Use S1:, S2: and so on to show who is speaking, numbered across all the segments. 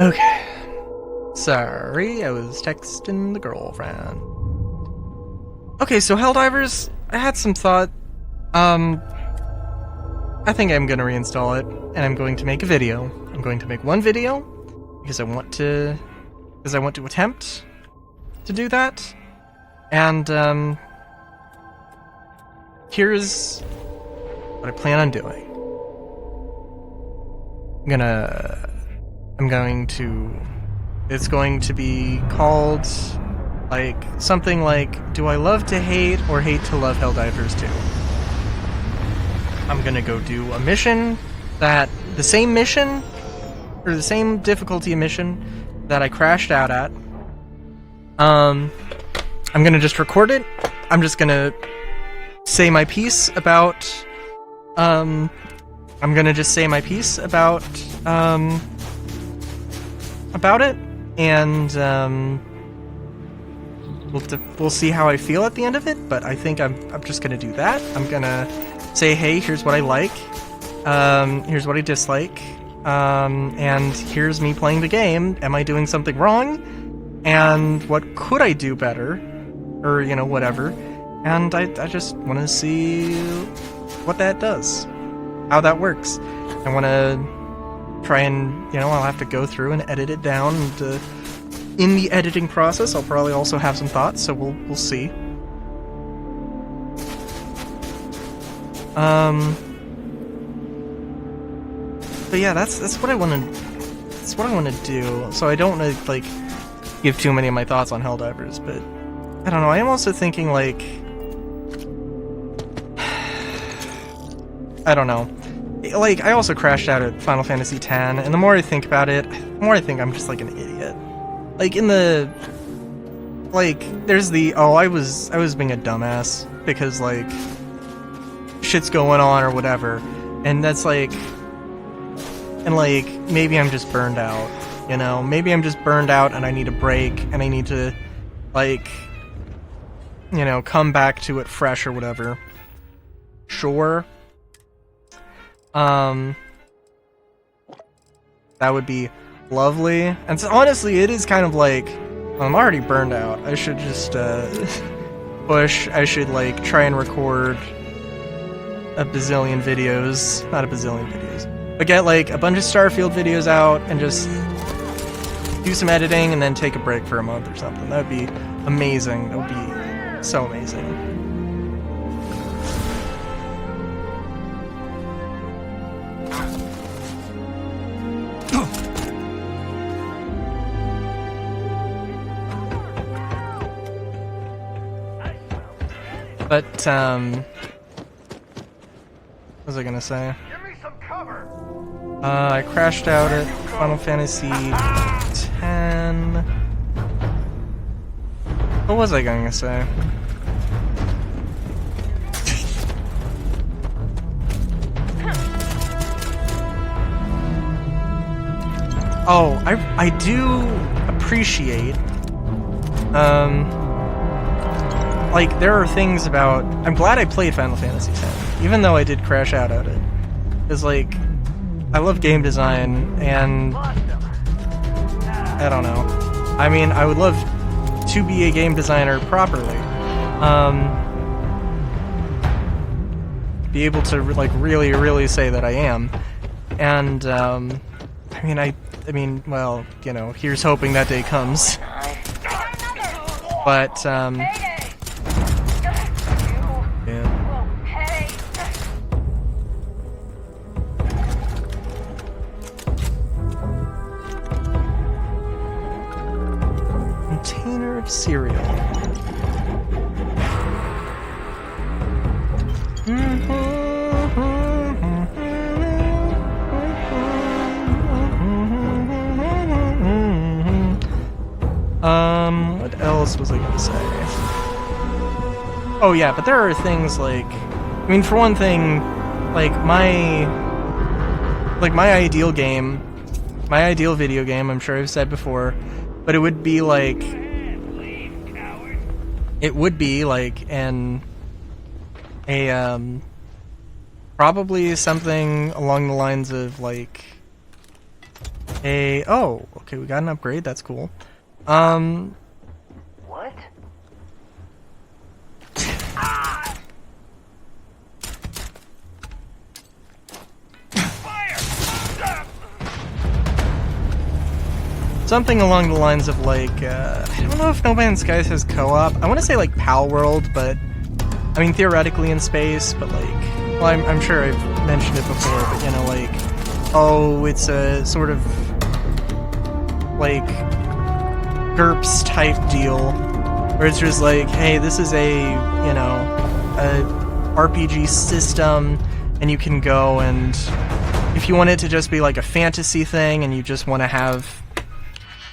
S1: Okay. Sorry, I was texting the girlfriend. Okay, so Helldivers, I had some thought. I think I'm gonna reinstall it, and I'm going to make a video. I'm going to make one video, because I want to attempt to do that. And, here's what I plan on doing. It's going to be called, like, something like, do I love to hate or hate to love Helldivers 2? I'm gonna go do a mission the same mission, or the same difficulty mission that I crashed out at. I'm gonna just record it. I'm just gonna say my piece about, about it, and we'll see how I feel at the end of it. But I think I'm just gonna do that. I'm gonna say, hey, here's what I like, here's what I dislike, and here's me playing the game. Am I doing something wrong? And what could I do better? Or, you know, whatever. And I just want to see what that does, how that works. I want to try and, you know, I'll have to go through and edit it down, and in the editing process I'll probably also have some thoughts, so we'll see. But yeah, that's what I want to do. So I don't want to, like, give too many of my thoughts on Helldivers, but I don't know, I am also thinking, like, I don't know. Like, I also crashed out at Final Fantasy X, and the more I think about it, the more I think I'm just, like, an idiot. Like, there's the, oh, I was being a dumbass, because, like, shit's going on, or whatever, and that's, like, and, like, maybe I'm just burned out, you know? Maybe I'm just burned out, and I need a break, and I need to, like, you know, come back to it fresh, or whatever. Sure. That would be lovely. And so, honestly, it is kind of like, I'm already burned out. I should just, I should, like, try and record a bazillion videos. Not a bazillion videos. But get, like, a bunch of Starfield videos out and just do some editing and then take a break for a month or something. That would be amazing. That would be so amazing. But, what was I gonna say?
S2: Give me some cover.
S1: I crashed out at Final Fantasy X. What was I going to say? Oh, I do appreciate, like, there are things about, I'm glad I played Final Fantasy X, even though I did crash out at it. Because, like, I love game design, and I don't know. I mean, I would love to be a game designer properly. Be able to, like, really, really say that I am. And, I mean, well, you know, here's hoping that day comes. But, yeah. Container of cereal. What else was I gonna say? Oh yeah, but there are things like, I mean, for one thing, like my ideal game, my ideal video game, I'm sure I've said before, but it would be like probably something along the lines of, like, Oh, okay, we got an upgrade. That's cool.
S2: What?
S1: Something along the lines of like, I don't know if No Man's Skies has co-op. I want to say like Pal World, but I mean theoretically in space, but like, well, I'm sure I've mentioned it before, but you know, like, oh, it's a sort of like GURPS type deal, where it's just like, hey, this is a, you know, a RPG system, and you can go and if you want it to just be like a fantasy thing, and you just want to have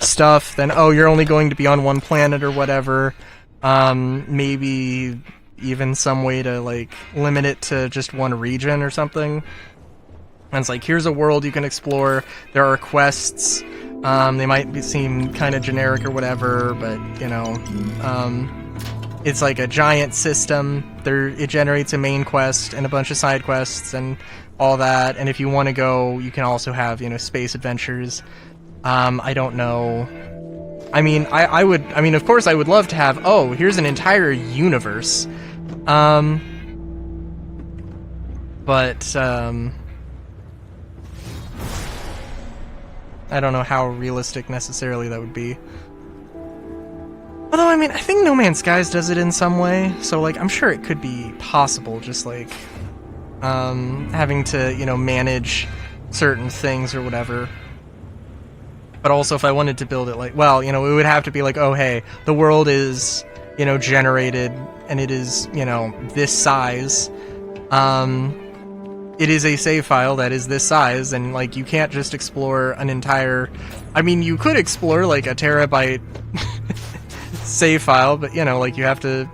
S1: stuff, then oh, you're only going to be on one planet or whatever. Maybe even some way to like limit it to just one region or something. And it's like, here's a world you can explore. There are quests. They might seem kind of generic or whatever, but you know, it's like a giant system. It generates a main quest and a bunch of side quests and all that. And if you want to go, you can also have, you know, space adventures. I don't know. I mean, I mean, of course I would love to have, oh, here's an entire universe. But, I don't know how realistic necessarily that would be. Although, I mean, I think No Man's Skies does it in some way, so, like, I'm sure it could be possible, just, like, having to, you know, manage certain things or whatever. But also, if I wanted to build it like, well, you know, it would have to be like, oh, hey, the world is, you know, generated, and it is, you know, this size. It is a save file that is this size, and, like, you can't just explore an entire... I mean, you could explore, like, a terabyte save file, but, you know, like, you have to,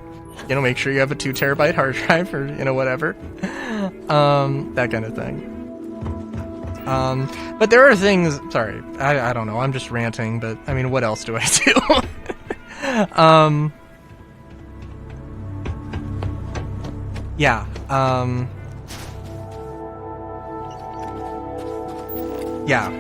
S1: you know, make sure you have a 2 terabyte hard drive or, you know, whatever. That kind of thing. But there are things... Sorry, I don't know, I'm just ranting, but, I mean, what else do I do? Yeah, yeah,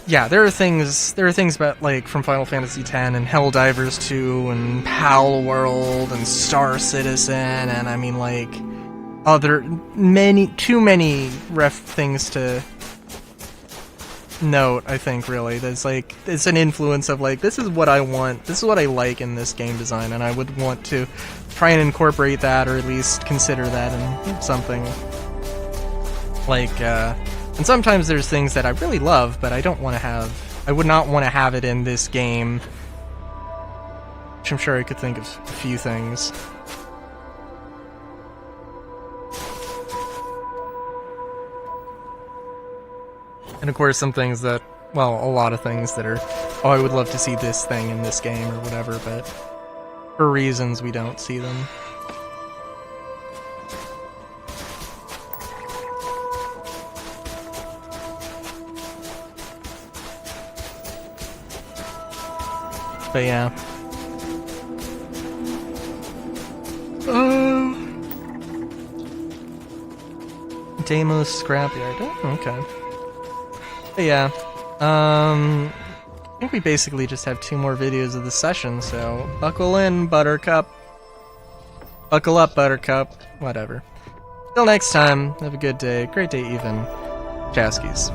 S1: yeah, there are things about, like, from Final Fantasy X and Helldivers 2 and Pal World and Star Citizen, and I mean, like, too many things to note, I think, really. There's, like, it's an influence of, like, this is what I want, this is what I like in this game design, and I would want to try and incorporate that, or at least consider that in something. Like, and sometimes there's things that I really love, but I don't want to have... I would not want to have it in this game. Which I'm sure I could think of a few things. And of course some things that... Well, a lot of things that are... Oh, I would love to see this thing in this game, or whatever, but... For reasons, we don't see them. But yeah. Deimos Scrapyard. Oh, okay. But yeah. I think we basically just have 2 more videos of the session, so buckle in, Buttercup. Buckle up, Buttercup. Whatever. Till next time, have a good day. Great day even. Jaskies.